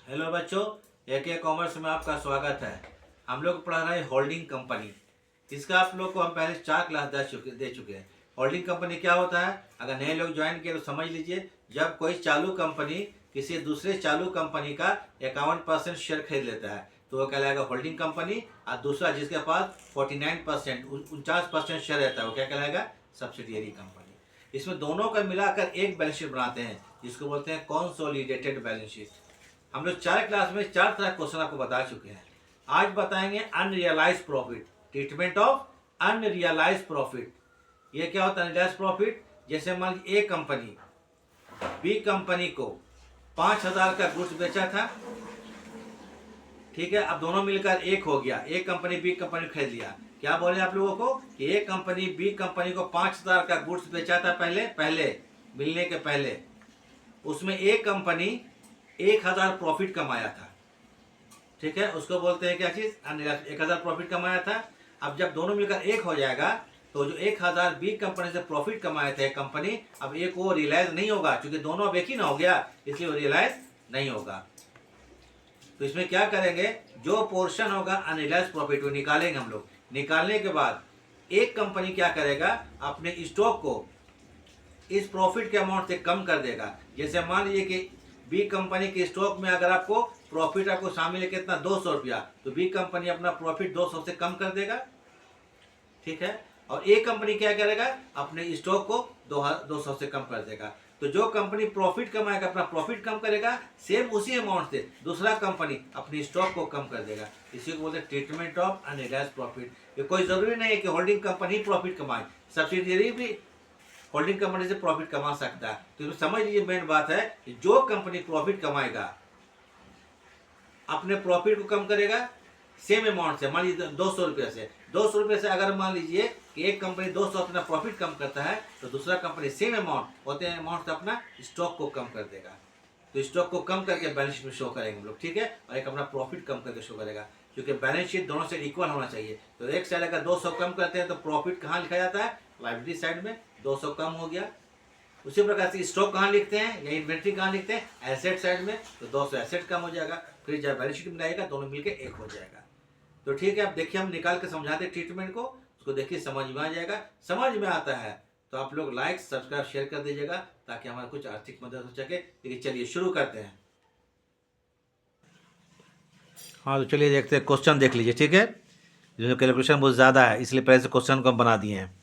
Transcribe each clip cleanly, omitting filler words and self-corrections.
Hello बच्चों, AK commerce में आपका स्वागत है। हम लोग पढ़ा रहे हैं होल्डिंग कंपनी। इसका आप लोग को हम पहले 4 क्लास दे चुके हैं। होल्डिंग कंपनी क्या होता है, अगर नए लोग ज्वाइन किए तो समझ लीजिए, जब कोई चालू कंपनी किसी दूसरे चालू कंपनी का 51% शेयर खरीद लेता है तो वो कहलाएगा होल्डिंग कंपनी, और दूसरा जिसके पास 49% 49% शेयर रहता है वो क्या कहलाएगा, सब्सिडियरी कंपनी। इसमें दोनों का मिलाकर एक बैलेंस शीट बनाते हैं जिसको बोलते हैं कंसोलिडेटेड बैलेंस शीट। हम लोग 4 क्लास में 4 तरह क्वेश्चन आपको बता चुके हैं। आज बताएंगे unrealised profit, treatment of unrealised profit. ये क्या होता है अनरियलाइज प्रॉफिट? जैसे मान लीजिए ए कंपनी बी कंपनी को 5,000 का गुड्स बेचा था, ठीक है। अब दोनों मिलकर एक हो गया, एक कंपनी बी कंपनी खरीद लिया। क्या बोले आप लोगों को कि ए कंपनी बी कंपनी को 5,000 का गुड्स बेचा था पहले मिलने के पहले। उसमें ए कंपनी 1,000 प्रॉफिट कमाया था, ठीक है। उसको बोलते हैं क्या चीज, 1,000 प्रॉफिट कमाया था। अब जब दोनों मिलकर एक हो जाएगा तो जो 1,000 बी कंपनी से प्रॉफिट कमाए थे कंपनी, अब एक वो रियलाइज नहीं होगा क्योंकि दोनों अब एक ही ना हो गया, इसलिए वो रियलाइज नहीं होगा। तो इसमें क्या करेंगे, जो पोर्शन होगा अनरियलाइज प्रॉफिट वो निकालेंगे हम लोग। निकालने के बाद एक कंपनी क्या करेगा, अपने स्टॉक को इस प्रॉफिट के अमाउंट से कम कर देगा। जैसे मान लीजिए कि बी कंपनी के स्टॉक में अगर आपको प्रॉफिट आपको शामिल है कितना, 200 रुपया, तो बी कंपनी अपना प्रॉफिट 200 से कम कर देगा, ठीक है। और ए कंपनी क्या करेगा, अपने स्टॉक को 200 से कम कर देगा। तो जो कंपनी प्रॉफिट कमाएगा अपना प्रॉफिट कम करेगा, सेम उसी अमाउंट से दूसरा कंपनी अपनी स्टॉक को कम कर देगा। इसी को बोलते हैं ट्रीटमेंट ऑफ अनरियलाइज्ड प्रॉफिट। ये कोई जरूरी नहीं है कि होल्डिंग कंपनी प्रॉफिट कमाए, सब्सिडियरी भी होल्डिंग कंपनी से प्रॉफिट कमा सकता है। तो समझ लीजिए मेन बात है कि जो कंपनी प्रॉफिट कमाएगा अपने प्रॉफिट को कम करेगा सेम अमाउंट से। मान लीजिए 200 रुपये से, 200 रुपये से अगर मान लीजिए कि एक कंपनी 200 अपना प्रॉफिट कम करता है तो दूसरा कंपनी सेम अमाउंट होते हैं अमाउंट से अपना स्टॉक को कम कर देगा। तो स्टॉक को कम करके बैलेंस शीट में शो करेंगे हम लोग, ठीक है। और एक अपना प्रॉफिट कम करके शो करेगा, क्योंकि बैलेंस शीट दोनों से इक्वल होना चाहिए। तो एक साइड अगर 200 कम करते हैं तो प्रॉफिट कहाँ लिखा जाता है, लायबिलिटी साइड में 200 कम हो गया। उसी प्रकार से स्टॉक कहाँ लिखते हैं या इन्वेंट्री कहाँ लिखते हैं, एसेट साइड में, तो 200 एसेट कम हो जाएगा। फिर जब बैलेंस शीट में आएगा दोनों मिलकर एक हो जाएगा। तो ठीक है, अब देखिए हम निकाल के समझाते हैं ट्रीटमेंट को, उसको देखिए समझ में आ जाएगा। समझ में आता है तो आप लोग लाइक सब्सक्राइब शेयर कर दीजिएगा ताकि हमारा कुछ आर्थिक मदद हो सके। लेकिन चलिए शुरू करते हैं। हाँ तो चलिए देखते हैं, क्वेश्चन देख लीजिए, ठीक है। जो कैलकुलेशन बहुत ज़्यादा है इसलिए पहले से क्वेश्चन को हम बना दिए हैं।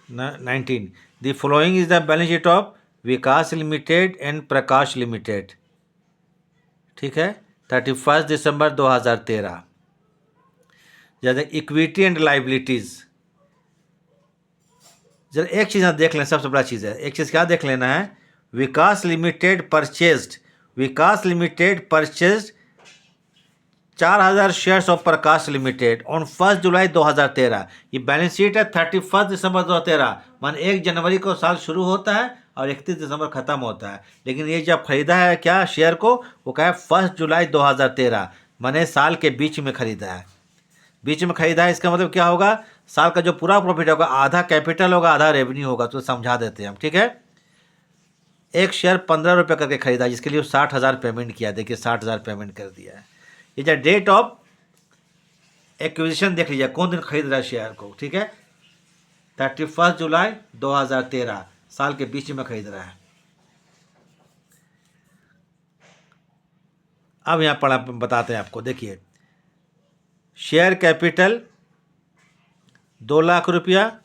19 the following is the balance sheet of Vikas limited and Prakash limited, ठीक है, 31 दिसंबर 2013। जैसे इक्विटी एंड लाइबिलिटीज, जरा एक चीज़ आप देख लें, सबसे बड़ा चीज़ है, एक चीज़ क्या देख लेना है, Vikas limited purchased 4,000 shares of Prakash limited on 1 July 2013। ये बैलेंस शीट है 31 दिसंबर 2013, मान 1 जनवरी को साल शुरू होता है और 31 दिसंबर ख़त्म होता है। लेकिन ये जब खरीदा है क्या शेयर को, वो क्या है 1 जुलाई 2013, माने साल के बीच में खरीदा है। बीच में खरीदा है इसका मतलब क्या होगा, साल का जो पूरा प्रॉफिट होगा आधा कैपिटल होगा आधा रेवेन्यू होगा। तो समझा देते हैं हम, ठीक है। एक शेयर 15 रुपये करके खरीदा जिसके लिए 60,000 पेमेंट किया, देखिए 60,000 पेमेंट कर दिया है। ये जो डेट ऑफ एक्विजिशन देख लीजिए, कौन दिन खरीद रहा है शेयर को, ठीक है, 31 जुलाई 2013, साल के बीच में खरीद रहा है। अब यहाँ पर बताते हैं आपको, देखिए शेयर कैपिटल 2 लाख रुपया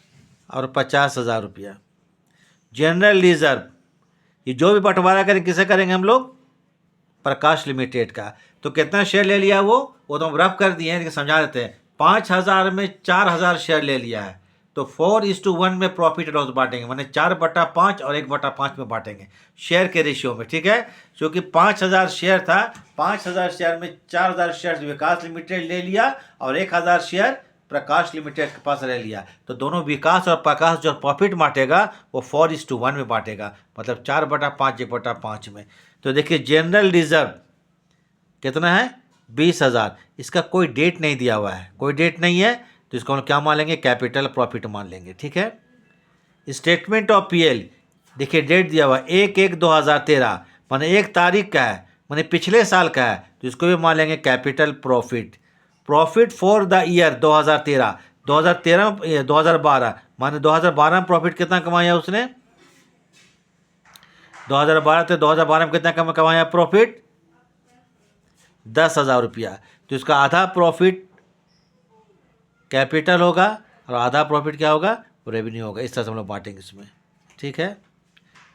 और 50,000 रुपया। जनरल रिजर्व, ये जो भी बंटवारा करें किसे करेंगे हम लोग, प्रकाश लिमिटेड का। तो कितना शेयर ले लिया वो तो हम रफ कर दिए हैं, लेकिन समझा देते हैं। 5,000 में 4,000 शेयर ले लिया है तो 4:1 में प्रॉफिट लॉस बांटेंगे, माने 4/5 और 1/5 में बांटेंगे शेयर के रेशियो में, ठीक है। क्योंकि 5,000 शेयर था, 5,000 शेयर में 4,000 शेयर विकास लिमिटेड ले लिया और 1,000 शेयर प्रकाश लिमिटेड के पास रह लिया। तो दोनों विकास और प्रकाश जो प्रॉफिट बांटेगा वो 4:1 में बांटेगा, मतलब 4/5 1/5 में। तो देखिए जनरल रिजर्व कितना है, 20,000। इसका कोई डेट नहीं दिया हुआ है, कोई डेट नहीं है, तो इसको हम क्या मान लेंगे, कैपिटल प्रॉफिट मान लेंगे, ठीक है। स्टेटमेंट ऑफ पीएल, देखिए डेट दिया हुआ 1/1/2013, माने 1 तारीख का है माने पिछले साल का है, तो इसको भी मान लेंगे capital profit. Profit for the year 2013, 2012 माने 2012 में प्रॉफिट कितना कमाया उसने, 2012 से 2012 में कितना कमाया प्रॉफिट, 10,000 रुपया। तो इसका आधा प्रॉफिट कैपिटल होगा और आधा प्रॉफिट क्या होगा, रेवेन्यू होगा। इस तरह से हम लोग बांटेंगे इसमें, ठीक है।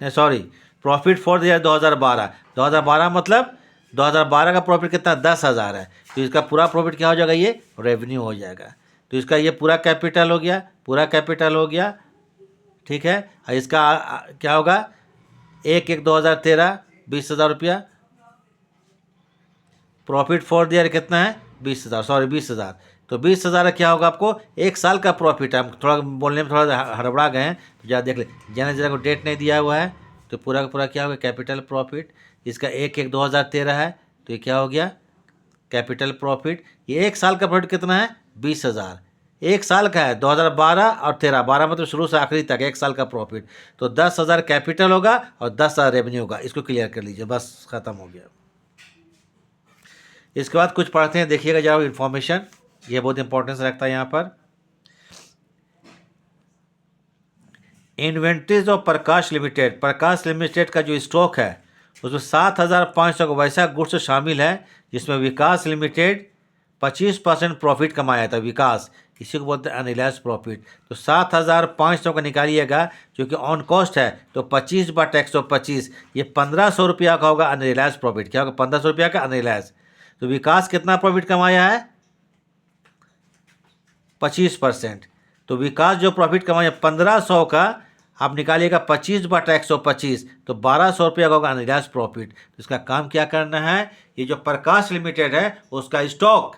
नहीं sorry, profit for the year 2012, 2012 मतलब 2012 का प्रॉफिट कितना, 10,000 है। तो इसका पूरा प्रॉफिट क्या हो जाएगा, ये रेवेन्यू हो जाएगा। तो इसका ये पूरा कैपिटल हो गया, पूरा कैपिटल हो गया, ठीक है। और इसका क्या होगा, 1/1/2013 20,000 रुपया। प्रॉफिट फॉर द ईयर कितना है, 20,000, सॉरी 20,000। तो 20,000 क्या होगा आपको, एक साल का प्रॉफिट है। हम थोड़ा बोलने में थोड़ा हड़बड़ा गए हैं, तो जरा देख ले, जरा को डेट नहीं दिया हुआ है, तो पूरा का पूरा क्या होगा, कैपिटल प्रॉफिट। इसका 1/1/2013 है, तो ये क्या हो गया, कैपिटल प्रॉफिट। ये एक साल का प्रॉफिट कितना है, 20,000। एक साल का है, 2012 और 13, 12 मतलब शुरू से आखिरी तक एक साल का प्रॉफिट। तो 10,000 कैपिटल होगा और 10,000 रेवेन्यू होगा। इसको क्लियर कर लीजिए, बस खत्म हो गया। इसके बाद कुछ पढ़ते हैं, देखिएगा जरा इन्फॉर्मेशन, ये बहुत इंपॉर्टेंस रखता है यहाँ पर। Inventories of Prakash limited, Prakash limited का जो स्टॉक है उसमें 7,500 का वैसा गुड्स शामिल है जिसमें विकास लिमिटेड 25% प्रॉफिट कमाया था। विकास, इसी को बोलते हैं अनरियलाइज्ड प्रॉफिट। तो 7,500 का निकालिएगा, जो कि ऑन कॉस्ट है, तो 25/125, ये 1,500 रुपया का होगा अनरियलाइज्ड प्रॉफिट। क्या होगा, 1,500 रुपया का अनरियलाइज्ड। तो विकास कितना प्रॉफिट कमाया है, 25%। तो विकास जो प्रॉफिट कमाया 1,500 का, आप निकालिएगा 25/125, तो 1,200 रुपया का होगा अनरियलाइज्ड प्रॉफिट। तो इसका काम क्या करना है, ये जो प्रकाश लिमिटेड है उसका स्टॉक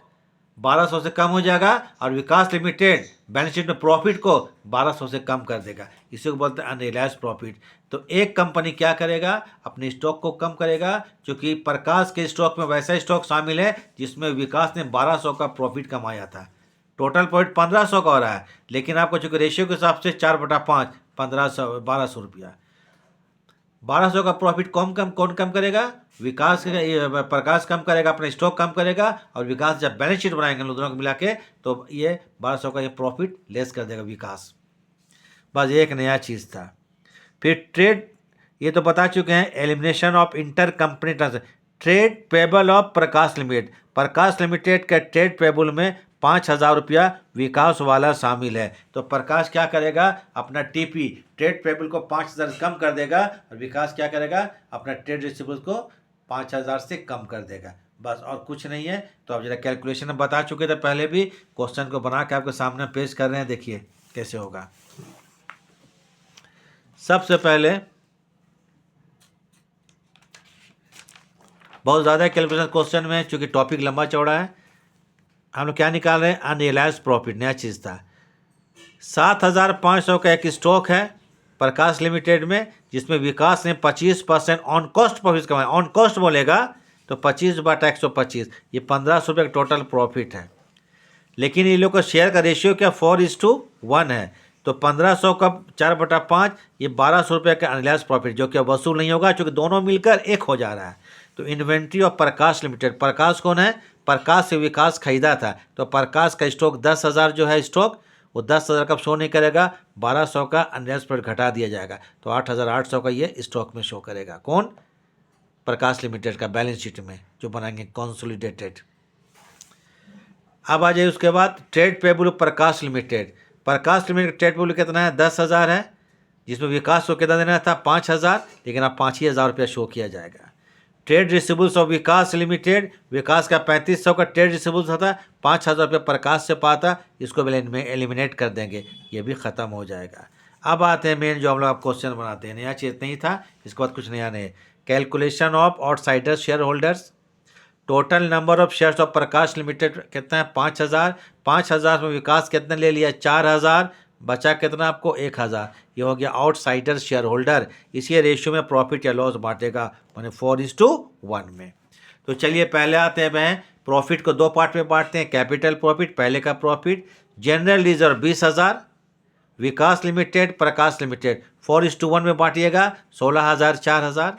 1,200 से कम हो जाएगा और विकास लिमिटेड बैलेंस शीट में प्रॉफिट को 1,200 से कम कर देगा। इसी को बोलते हैं अनरियलाइज्ड प्रॉफिट। तो एक कंपनी क्या करेगा, अपने स्टॉक को कम करेगा, क्योंकि प्रकाश के स्टॉक में वैसा स्टॉक शामिल है जिसमें विकास ने 1,200 का प्रॉफिट कमाया था। टोटल प्रॉफिट 1,500 का हो रहा है, लेकिन आपको चूंकि रेशियो के हिसाब से 4/5, 1,200 रुपया। 1,200 का प्रॉफिट कौन कम करेगा, विकास प्रकाश कम करेगा, अपना स्टॉक कम करेगा, और विकास जब बैलेंस शीट बनाएंगे दोनों को मिला के, तो ये 1,200 का ये प्रॉफिट लेस कर देगा विकास। बस ये एक नया चीज़ था। फिर ट्रेड, ये तो बता चुके हैं, elimination of inter company transfer. Trade payable of Prakash limited, Prakash limited के ट्रेड पेबल में 5,000 रुपया विकास वाला शामिल है। तो प्रकाश क्या करेगा, अपना टीपी ट्रेड पेबल को 5,000 से कम कर देगा, और विकास क्या करेगा, अपना ट्रेड रिसीवेबल्स को 5,000 से कम कर देगा। बस और कुछ नहीं है। तो आप जरा कैलकुलेशन में बता चुके थे पहले भी, क्वेश्चन को बना के आपके सामने पेश कर रहे हैं, देखिए कैसे होगा। सबसे पहले बहुत ज़्यादा कैलकुलेशन क्वेश्चन में, चूँकि टॉपिक लंबा चौड़ा है, हम लोग क्या निकाल रहे हैं, अनरियलाइज्ड प्रॉफिट, नया चीज़ था। 7,500 का एक स्टॉक है प्रकाश लिमिटेड में, जिसमें विकास ने 25% ऑन कॉस्ट प्रॉफिट कमाया। ऑन कॉस्ट बोलेगा तो 25/125, ये 1,500 रुपये का टोटल प्रॉफिट है। लेकिन ये लोग का शेयर का रेशियो क्या 4:1 है। तो 1,500 का 4/5, ये 1,200 रुपये का अनरियलाइज्ड प्रॉफिट, जो कि वसूल नहीं होगा, क्योंकि दोनों मिलकर एक हो जा रहा है। तो इन्वेंट्री ऑफ प्रकाश लिमिटेड, प्रकाश कौन है, प्रकाश से विकास खरीदा था। तो प्रकाश का स्टॉक 10,000 जो है स्टॉक, वो 10,000 का शो नहीं करेगा, 1,200 का अनरियलाइज्ड प्रॉफिट घटा दिया जाएगा। तो 8,800 का ये स्टॉक में शो करेगा। कौन, प्रकाश लिमिटेड का बैलेंस शीट में जो बनाएंगे कंसोलिडेटेड। अब आ जाइए उसके बाद ट्रेड पेबल प्रकाश लिमिटेड। प्रकाश लिमिटेड ट्रेड पेबल कितना है, 10,000 है, जिसमें विकास को कितना देना था, 5,000, लेकिन अब 5,000 रुपया शो किया जाएगा। Trade receivables of Vikas limited, Vikas का 3,500 का ट्रेड रिसीवेबल्स होता है, 5,000 रुपया प्रकाश से पाता, इसको भी एलिमिनेट कर देंगे, ये भी ख़त्म हो जाएगा। अब आते हैं मेन जो हम लोग क्वेश्चन बनाते हैं, नया चीज़ नहीं था, इसके बाद कुछ नया नहीं। Calculation of outsider share holders. Total number of shares of Prakash limited कितना है, 5,000। 5,000 में विकास कितने ले लिया, 4,000, बचा कितना आपको, 1,000। ये हो गया आउटसाइडर शेयर होल्डर। इसी रेशियो में प्रॉफिट या लॉस बांटेगा, माने 4:1 में। तो चलिए पहले आते हैं, मैं प्रॉफिट को दो पार्ट में बांटते हैं। कैपिटल प्रॉफिट, पहले का प्रॉफिट, जनरल रिजर्व 20,000, विकास लिमिटेड, प्रकाश लिमिटेड 4:1 में बांटिएगा, 16,000, 4,000।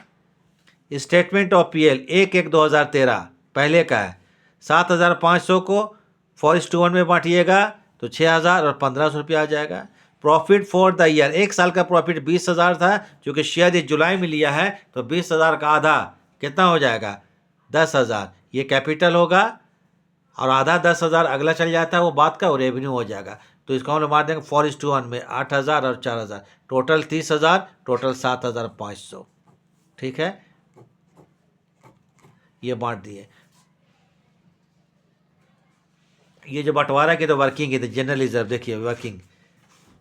स्टेटमेंट ऑफ पीएल 1/1/2013 पहले का है। 7,500 को 4:1 में बांटिएगा तो 6,000 और 1,500 रुपया आ जाएगा। प्रॉफिट फॉर द ईयर, एक साल का प्रॉफिट 20,000 था, क्योंकि शेयर इस जुलाई में लिया है तो 20,000 का आधा कितना हो जाएगा 10,000, ये कैपिटल होगा और आधा 10,000 अगला चल जाता है वो बात का, वो रेवेन्यू हो जाएगा। तो इसका हम लोग मार देंगे 4:1 में 8,000 और 4,000, टोटल 30,000, टोटल 7,500। ठीक है, ये बांट दिए। ये जो बंटवारा की तो वर्किंग है, तो जनरल रिजर्व देखिए, वर्किंग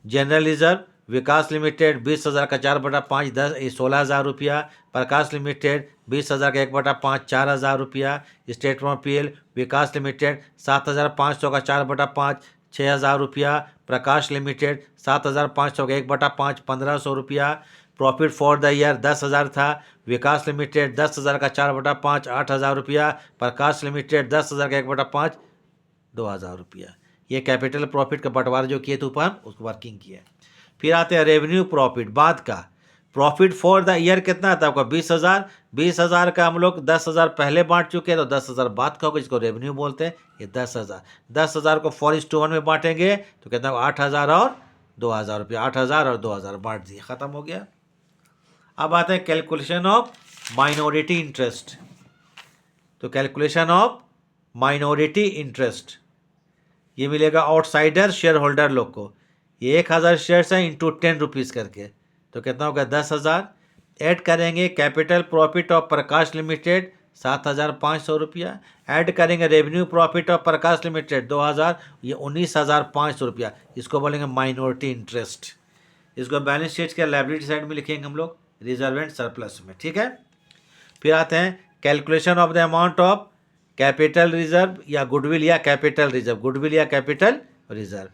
जनरल रिजर्व विकास लिमिटेड 20,000 का 4/5 16,000 रुपया, प्रकाश लिमिटेड 20,000 का 1/5 4,000 रुपया, state from PL Vikas limited 7,500 का 4/5 6,000 रुपया, प्रकाश लिमिटेड 7,500 का 1/5 1,500 रुपया। प्रॉफिट फॉर द ईयर 10,000 था, विकास लिमिटेड 10,000 का 4/5 8,000 रुपया, प्रकाश लिमिटेड 10,000 का 1/5 2,000 रुपया। ये कैपिटल प्रॉफिट का बंटवारा जो किए थे ऊपर उसको वर्किंग किया। फिर आते हैं रेवेन्यू प्रॉफिट बाद का। प्रॉफिट फॉर द ईयर कितना था आपका 20,000, 20,000 का हम लोग 10,000 पहले बांट चुके हैं तो 10,000 बाद का होगा, जिसको रेवेन्यू बोलते हैं। ये 10,000, 10,000 को 4:1 में बांटेंगे तो कितना 8,000 और 2,000 रुपया, 8,000 और 2,000 बांट दिए, ख़त्म हो गया। अब आते हैं कैलकुलेशन ऑफ माइनॉरिटी इंटरेस्ट। तो कैलकुलेशन ऑफ माइनॉरिटी इंटरेस्ट ये मिलेगा आउटसाइडर शेयर होल्डर लोग को। ये 1,000 शेयर्स हैं इंटू 10 रुपीज़ करके, तो कितना होगा 10,000। ऐड करेंगे capital profit of Prakash limited 7,500 रुपया, ऐड करेंगे revenue profit of Prakash limited 2,000, ये 19,500 रुपया। इसको बोलेंगे माइनॉरिटी इंटरेस्ट। इसको बैलेंस शीट के लायबिलिटी साइड में लिखेंगे हम लोग रिजर्व एंड सरप्लस में। ठीक है, फिर आते हैं calculation of the amount of capital reserve या गुडविल या कैपिटल रिजर्व, गुडविल या capital reserve.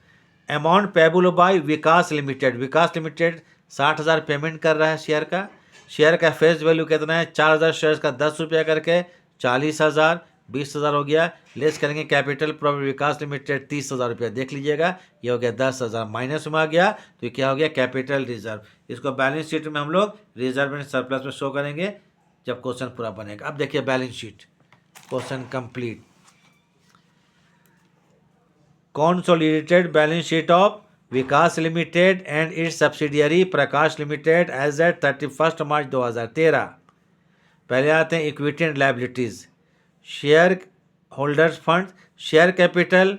Amount payable by Vikas limited, Vikas limited 60,000 payment कर रहा है शेयर का। शेयर का फेस वैल्यू कितना है 4,000 शेयर्स का 10 रुपया करके 40,000, 20,000 हो गया। लेस करेंगे कैपिटल प्रॉफिट विकास लिमिटेड 30,000 रुपया, देख लीजिएगा ये हो गया 10,000, माइनस में आ गया तो ये क्या हो गया कैपिटल रिजर्व। इसको बैलेंस शीट में हम लोग रिजर्व एंड सरप्लस में शो करेंगे जब क्वेश्चन पूरा बनेगा। अब देखिए balance sheet, question complete. consolidated balance sheet of Vikas limited and its subsidiary Prakash limited as at 31 March 2013। पहले आते हैं equity and liabilities. Share holders fund, share capital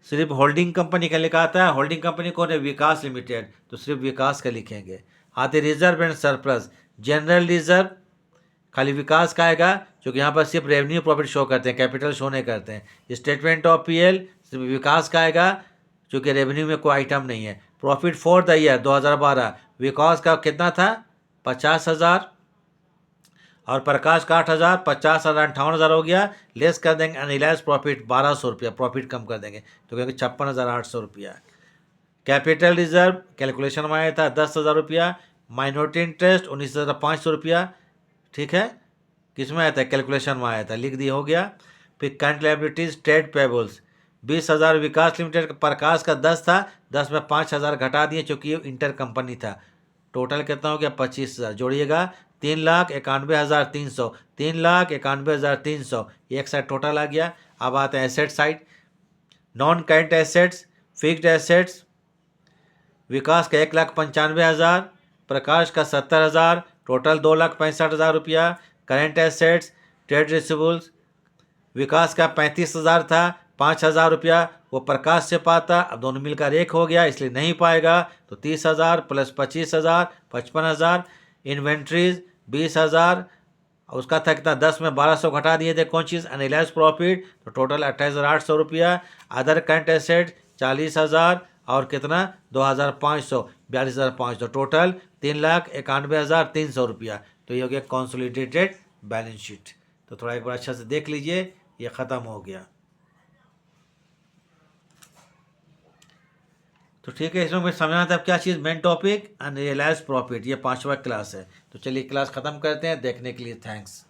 सिर्फ होल्डिंग कंपनी का लिखा आता है, होल्डिंग कंपनी कौन है विकास लिमिटेड, तो सिर्फ विकास का लिखेंगे। आते reserve and surplus, general reserve खाली विकास का आएगा क्योंकि यहाँ पर सिर्फ रेवेन्यू प्रॉफिट शो करते हैं, कैपिटल शो नहीं करते हैं। स्टेटमेंट ऑफ पीएल सिर्फ विकास का आएगा क्योंकि रेवेन्यू में कोई आइटम नहीं है। प्रॉफिट फॉर द ईयर 2012 विकास का कितना था 50,000 और प्रकाश का 8,000, 50,000 58,000 हो गया। लेस कर देंगे एनालाइज प्रॉफिट 1,200 रुपया, प्रॉफिट कम कर देंगे तो कहेंगे 56,800 रुपया। कैपिटल रिजर्व कैलकुलेशन में आया था 10,000 रुपया। माइनॉरिटी इंटरेस्ट 19,500 रुपया। ठीक है, किस में आया था कैलकुलेशन में आया था, लिख दिया, हो गया। फिर करंट लायबिलिटीज ट्रेड पेबल्स 20,000 विकास लिमिटेड, प्रकाश का 10 था, 10 में 5,000 घटा दिए क्योंकि ये इंटर कंपनी था। टोटल कितना हो गया 25,000, जोड़िएगा 3,91,300, 3,91,300 एक साइड टोटल आ गया। अब आते हैं asset side. Non current assets, fixed assets Vikas का 1,95,000, प्रकाश का 70,000, टोटल 2,65,000 रुपया। Current assets trade receivables Vikas का 35,000 था, 5,000 रुपया वो प्रकाश से पाता, अब दोनों मिलकर एक हो गया इसलिए नहीं पाएगा, तो 30,000 प्लस 25,000 55,000। इन्वेंट्रीज 20,000 उसका था कितना 10 में 1,200 घटा दिए थे कौन चीज़ एनालाइज प्रॉफिट, तो टोटल 28,800 रुपया। अदर करंट एसेट 40,000 और कितना 2,500 42,500, टोटल 3,91,300 रुपया। तो ये हो गया कंसोलिडेटेड बैलेंस शीट। तो थोड़ा एक बार अच्छा से देख लीजिए, ये ख़त्म हो गया। तो ठीक है, इसमें मुझे समझना था क्या चीज़ मेन टॉपिक अनरियलाइज प्रॉफिट, ये 5वां क्लास है। तो चलिए क्लास ख़त्म करते हैं, देखने के लिए थैंक्स।